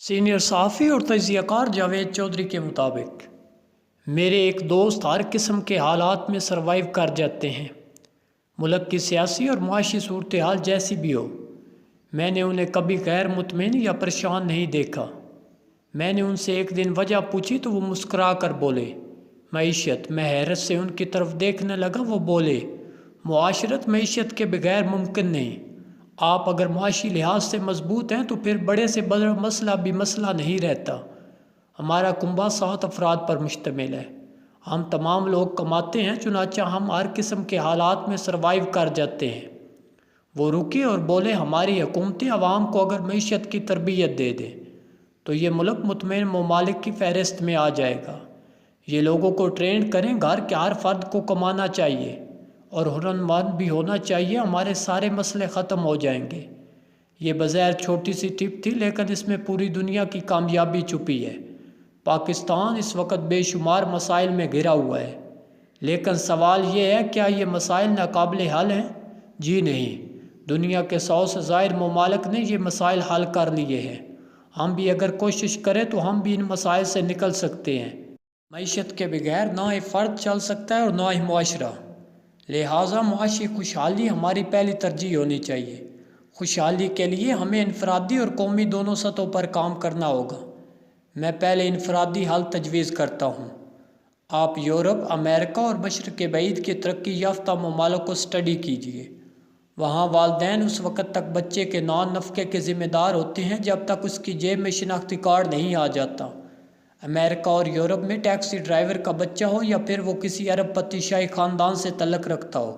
Senior صحافی اور تجزیہ کار جاوید چودھری کے مطابق میرے ایک دوست ہر قسم کے حالات میں سروائیو کر جاتے ہیں، ملک کی سیاسی اور معاشی صورتحال جیسی بھی ہو۔ میں نے انہیں کبھی غیر مطمئن یا پریشان نہیں دیکھا۔ میں نے ان سے ایک دن وجہ پوچھی تو وہ مسکرا کر بولے معیشت۔ میں حیرت سے ان کی طرف دیکھنے لگا۔ وہ بولے معاشرت معیشت کے بغیر ممکن نہیں۔ آپ اگر معاشی لحاظ سے مضبوط ہیں تو پھر بڑے سے بڑا مسئلہ بھی مسئلہ نہیں رہتا۔ ہمارا کنبہ 7 افراد پر مشتمل ہے۔ ہم تمام لوگ کماتے ہیں، چنانچہ ہم ہر قسم کے حالات میں سروائیو کر جاتے ہیں۔ وہ رکے اور بولے ہماری حکومتیں عوام کو اگر معیشت کی تربیت دے دیں تو یہ ملک مطمئن ممالک کی فہرست میں آ جائے گا۔ یہ لوگوں کو ٹرین کریں، گھر کے ہر فرد کو کمانا چاہیے اور ہنرمند بھی ہونا چاہیے، ہمارے سارے مسئلے ختم ہو جائیں گے۔ یہ بظاہر چھوٹی سی ٹپ تھی، لیکن اس میں پوری دنیا کی کامیابی چھپی ہے۔ پاکستان اس وقت بے شمار مسائل میں گھرا ہوا ہے، لیکن سوال یہ ہے کیا یہ مسائل ناقابل حل ہیں؟ جی نہیں۔ دنیا کے 100 سے زائد ممالک نے یہ مسائل حل کر لیے ہیں۔ ہم بھی اگر کوشش کریں تو ہم بھی ان مسائل سے نکل سکتے ہیں۔ معیشت کے بغیر نہ ہی فرد چل سکتا ہے اور نہ ہی معاشرہ۔ لہٰذا معاشی خوشحالی ہماری پہلی ترجیح ہونی چاہیے۔ خوشحالی کے لیے ہمیں انفرادی اور قومی دونوں سطحوں پر کام کرنا ہوگا۔ میں پہلے انفرادی حل تجویز کرتا ہوں۔ آپ یورپ، امریکہ اور مشرق بعید کے ترقی یافتہ ممالک کو اسٹڈی کیجیے۔ وہاں والدین اس وقت تک بچے کے نان نفقے کے ذمہ دار ہوتے ہیں جب تک اس کی جیب میں شناختی کارڈ نہیں آ جاتا۔ امریکہ اور یورپ میں ٹیکسی ڈرائیور کا بچہ ہو یا پھر وہ کسی ارب پتی شاہی خاندان سے تعلق رکھتا ہو،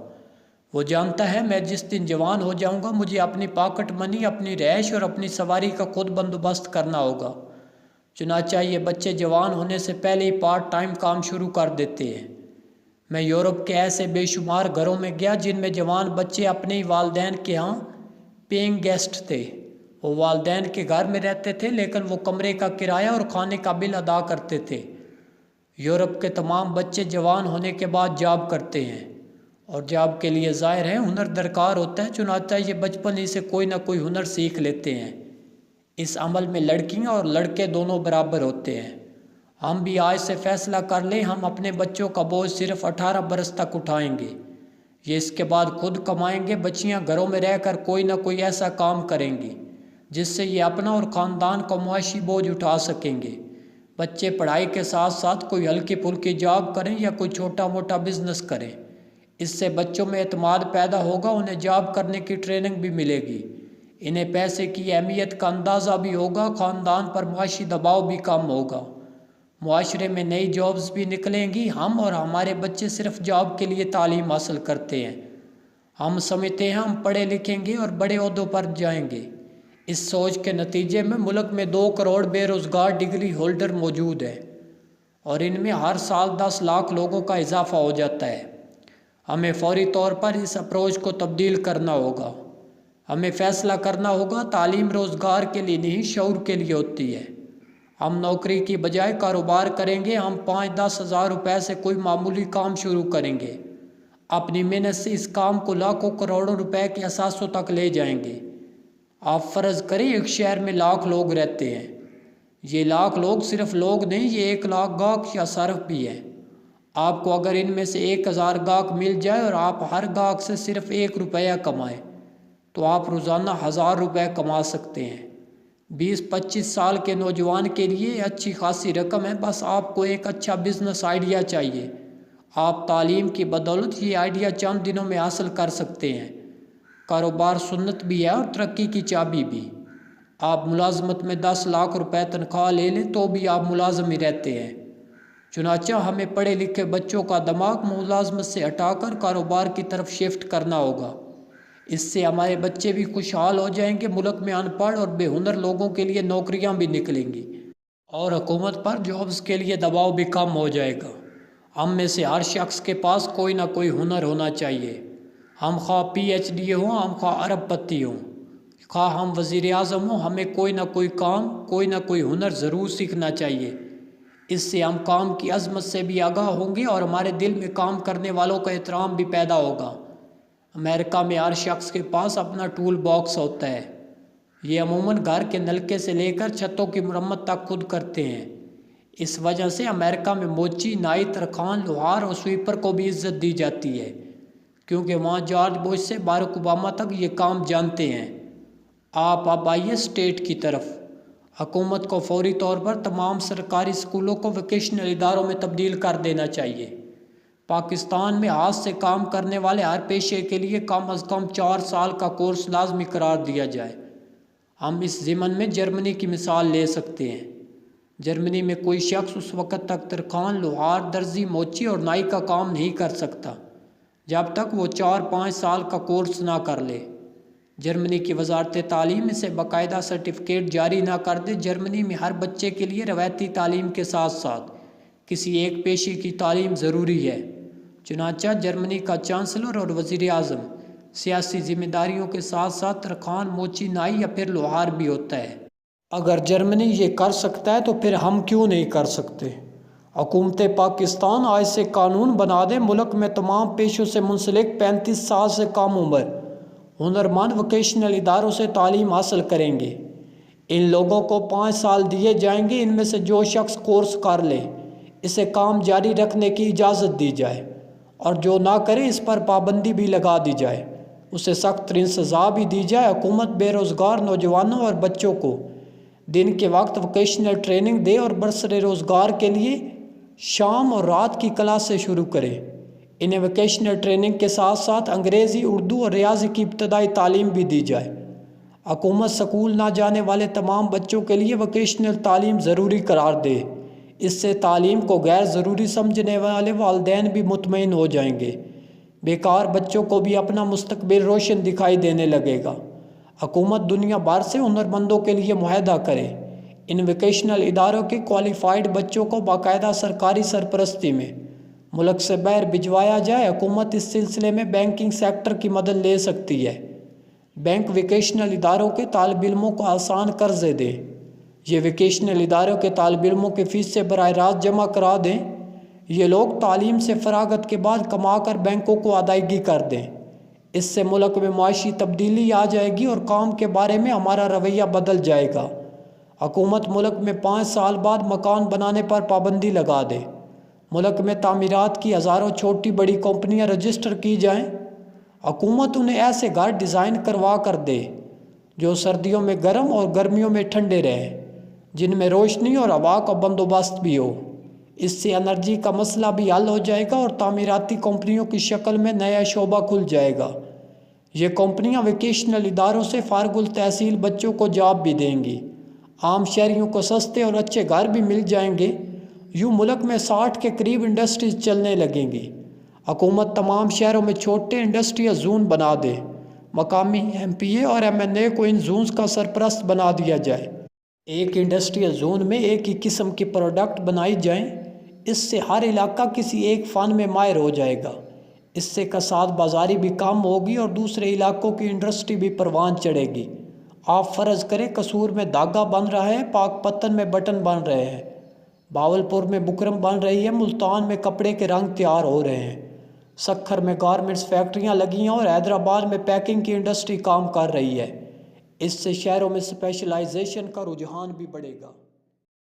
وہ جانتا ہے میں جس دن جوان ہو جاؤں گا مجھے اپنی پاکٹ منی، اپنی رہائش اور اپنی سواری کا خود بندوبست کرنا ہوگا۔ چنانچہ یہ بچے جوان ہونے سے پہلے ہی پارٹ ٹائم کام شروع کر دیتے ہیں۔ میں یورپ کے ایسے بے شمار گھروں میں گیا جن میں جوان بچے اپنے ہی والدین کے ہاں پیئنگ گیسٹ تھے۔ وہ والدین کے گھر میں رہتے تھے لیکن وہ کمرے کا کرایہ اور کھانے کا بل ادا کرتے تھے۔ یورپ کے تمام بچے جوان ہونے کے بعد جاب کرتے ہیں، اور جاب کے لیے ظاہر ہے ہنر درکار ہوتا ہے، چنانچہ یہ بچپن ہی سے کوئی نہ کوئی ہنر سیکھ لیتے ہیں۔ اس عمل میں لڑکیاں اور لڑکے دونوں برابر ہوتے ہیں۔ ہم بھی آج سے فیصلہ کر لیں ہم اپنے بچوں کا بوجھ صرف 18 برس تک اٹھائیں گے۔ یہ اس کے بعد خود کمائیں گے۔ بچیاں گھروں میں رہ کر کوئی نہ کوئی ایسا کام کریں گی جس سے یہ اپنا اور خاندان کا معاشی بوجھ اٹھا سکیں گے۔ بچے پڑھائی کے ساتھ ساتھ کوئی ہلکی پھلکی جاب کریں یا کوئی چھوٹا موٹا بزنس کریں۔ اس سے بچوں میں اعتماد پیدا ہوگا، انہیں جاب کرنے کی ٹریننگ بھی ملے گی، انہیں پیسے کی اہمیت کا اندازہ بھی ہوگا، خاندان پر معاشی دباؤ بھی کم ہوگا، معاشرے میں نئی جابز بھی نکلیں گی۔ ہم اور ہمارے بچے صرف جاب کے لیے تعلیم حاصل کرتے ہیں۔ ہم سمجھتے ہیں ہم پڑھے لکھیں گے اور بڑے عہدوں پر جائیں گے۔ اس سوچ کے نتیجے میں ملک میں 2 کروڑ بے روزگار ڈگری ہولڈر موجود ہیں، اور ان میں ہر سال 10 لاکھ لوگوں کا اضافہ ہو جاتا ہے۔ ہمیں فوری طور پر اس اپروچ کو تبدیل کرنا ہوگا۔ ہمیں فیصلہ کرنا ہوگا تعلیم روزگار کے لیے نہیں، شعور کے لیے ہوتی ہے۔ ہم نوکری کی بجائے کاروبار کریں گے۔ ہم 5-10 ہزار روپے سے کوئی معمولی کام شروع کریں گے۔ اپنی محنت سے اس کام کو لاکھوں کروڑوں روپے کے اثاثوں تک لے جائیں گے۔ آپ فرض کریں ایک شہر میں 1,00,000 لوگ رہتے ہیں۔ یہ 1,00,000 لوگ صرف لوگ نہیں، یہ 1,00,000 گاہک یا صرف بھی ہیں۔ آپ کو اگر ان میں سے 1,000 گاہک مل جائے اور آپ ہر گاہک سے صرف 1 روپیہ کمائیں تو آپ روزانہ 1,000 روپے کما سکتے ہیں۔ 20-25 سال کے نوجوان کے لیے اچھی خاصی رقم ہے، بس آپ کو ایک اچھا بزنس آئیڈیا چاہیے۔ آپ تعلیم کی بدولت یہ آئیڈیا چند دنوں میں حاصل کر سکتے ہیں۔ کاروبار سنت بھی ہے اور ترقی کی چابی بھی۔ آپ ملازمت میں 10 لاکھ روپے تنخواہ لے لیں تو بھی آپ ملازم ہی رہتے ہیں۔ چنانچہ ہمیں پڑھے لکھے بچوں کا دماغ ملازمت سے ہٹا کر کاروبار کی طرف شفٹ کرنا ہوگا۔ اس سے ہمارے بچے بھی خوشحال ہو جائیں گے، ملک میں ان پڑھ اور بے ہنر لوگوں کے لیے نوکریاں بھی نکلیں گی، اور حکومت پر جابز کے لیے دباؤ بھی کم ہو جائے گا۔ ہم میں سے ہر شخص کے پاس کوئی نہ کوئی ہنر ہونا چاہیے۔ ہم خواہ PhD ہوں، ہم خواہ ارب پتی ہوں، خواہ ہم وزیر اعظم ہوں، ہمیں کوئی نہ کوئی کام، کوئی نہ کوئی ہنر ضرور سیکھنا چاہیے۔ اس سے ہم کام کی عظمت سے بھی آگاہ ہوں گے اور ہمارے دل میں کام کرنے والوں کا احترام بھی پیدا ہوگا۔ امریکہ میں ہر شخص کے پاس اپنا ٹول باکس ہوتا ہے۔ یہ عموماً گھر کے نلکے سے لے کر چھتوں کی مرمت تک خود کرتے ہیں۔ اس وجہ سے امریکہ میں موچی، نائی، ترکھان، لوہار اور سویپر کو بھی عزت دی جاتی ہے، کیونکہ وہاں جارج بش سے باراک اوباما تک یہ کام جانتے ہیں۔ اب آئیے اسٹیٹ کی طرف۔ حکومت کو فوری طور پر تمام سرکاری اسکولوں کو ووکیشنل اداروں میں تبدیل کر دینا چاہیے۔ پاکستان میں ہاتھ سے کام کرنے والے ہر پیشے کے لیے کم از کم 4 سال کا کورس لازمی قرار دیا جائے۔ ہم اس ضمن میں جرمنی کی مثال لے سکتے ہیں۔ جرمنی میں کوئی شخص اس وقت تک ترکھان، لوہار، درزی، موچی اور نائی کا کام نہیں کر سکتا جب تک وہ 4-5 سال کا کورس نہ کر لے۔ جرمنی کی وزارت تعلیم اسے باقاعدہ سرٹیفکیٹ جاری نہ کر دے۔ جرمنی میں ہر بچے کے لیے روایتی تعلیم کے ساتھ ساتھ کسی ایک پیشے کی تعلیم ضروری ہے۔ چنانچہ جرمنی کا چانسلر اور وزیر اعظم سیاسی ذمہ داریوں کے ساتھ ساتھ ترکھان، موچی، نائی یا پھر لوہار بھی ہوتا ہے۔ اگر جرمنی یہ کر سکتا ہے تو پھر ہم کیوں نہیں کر سکتے؟ حکومت پاکستان آج سے قانون بنا دے، ملک میں تمام پیشوں سے منسلک 35 سال سے کم عمر ہنرمند ووکیشنل اداروں سے تعلیم حاصل کریں گے۔ ان لوگوں کو 5 سال دیے جائیں گے۔ ان میں سے جو شخص کورس کر لے اسے کام جاری رکھنے کی اجازت دی جائے، اور جو نہ کرے اس پر پابندی بھی لگا دی جائے، اسے سخت ترین سزا بھی دی جائے۔ حکومت بے روزگار نوجوانوں اور بچوں کو دن کے وقت ووکیشنل ٹریننگ دے اور برسر روزگار کے لیے شام اور رات کی کلاس سے شروع کرے۔ انہیں ووکیشنل ٹریننگ کے ساتھ ساتھ انگریزی، اردو اور ریاضی کی ابتدائی تعلیم بھی دی جائے۔ حکومت سکول نہ جانے والے تمام بچوں کے لیے ووکیشنل تعلیم ضروری قرار دے۔ اس سے تعلیم کو غیر ضروری سمجھنے والے والدین بھی مطمئن ہو جائیں گے۔ بیکار بچوں کو بھی اپنا مستقبل روشن دکھائی دینے لگے گا۔ حکومت دنیا بھر سے ہنرمندوں کے لیے معاہدہ کرے۔ ان ووکیشنل اداروں کے کوالیفائڈ بچوں کو باقاعدہ سرکاری سرپرستی میں ملک سے باہر بھجوایا جائے۔ حکومت اس سلسلے میں بینکنگ سیکٹر کی مدد لے سکتی ہے۔ بینک ووکیشنل اداروں کے طالب علموں کو آسان قرضے دے۔ یہ ووکیشنل اداروں کے طالب علموں کی فیس سے براہ راست جمع کرا دیں۔ یہ لوگ تعلیم سے فراغت کے بعد کما کر بینکوں کو ادائیگی کر دیں۔ اس سے ملک میں معاشی تبدیلی آ جائے گی اور کام کے بارے میں ہمارا رویہ بدل جائے گا۔ حکومت ملک میں 5 سال بعد مکان بنانے پر پابندی لگا دے۔ ملک میں تعمیرات کی ہزاروں چھوٹی بڑی کمپنیاں رجسٹر کی جائیں۔ حکومت انہیں ایسے گھر ڈیزائن کروا کر دے جو سردیوں میں گرم اور گرمیوں میں ٹھنڈے رہیں، جن میں روشنی اور ہوا کا بندوبست بھی ہو۔ اس سے انرجی کا مسئلہ بھی حل ہو جائے گا اور تعمیراتی کمپنیوں کی شکل میں نیا شعبہ کھل جائے گا۔ یہ کمپنیاں ووکیشنل اداروں سے فارغ التحصیل بچوں کو جاب بھی دیں گی۔ عام شہریوں کو سستے اور اچھے گھر بھی مل جائیں گے۔ یوں ملک میں 60 کے قریب انڈسٹریز چلنے لگیں گی۔ حکومت تمام شہروں میں چھوٹے انڈسٹریل زون بنا دے۔ مقامی MPA اور MNA کو ان زونز کا سرپرست بنا دیا جائے۔ ایک انڈسٹریل زون میں ایک ہی قسم کی پروڈکٹ بنائی جائیں۔ اس سے ہر علاقہ کسی ایک فن میں ماہر ہو جائے گا۔ اس سے کساد بازاری بھی کم ہوگی اور دوسرے علاقوں کی انڈسٹری بھی پروان چڑھے گی۔ آپ فرض کریں قصور میں دھاگا بن رہا ہے، پاک پتن میں بٹن بن رہے ہیں، بھاولپور میں بکرم بن رہی ہے، ملتان میں کپڑے کے رنگ تیار ہو رہے ہیں، سکھر میں گارمنٹس فیکٹریاں لگی ہیں اور حیدرآباد میں پیکنگ کی انڈسٹری کام کر رہی ہے۔ اس سے شہروں میں اسپیشلائزیشن کا رجحان بھی بڑھے گا۔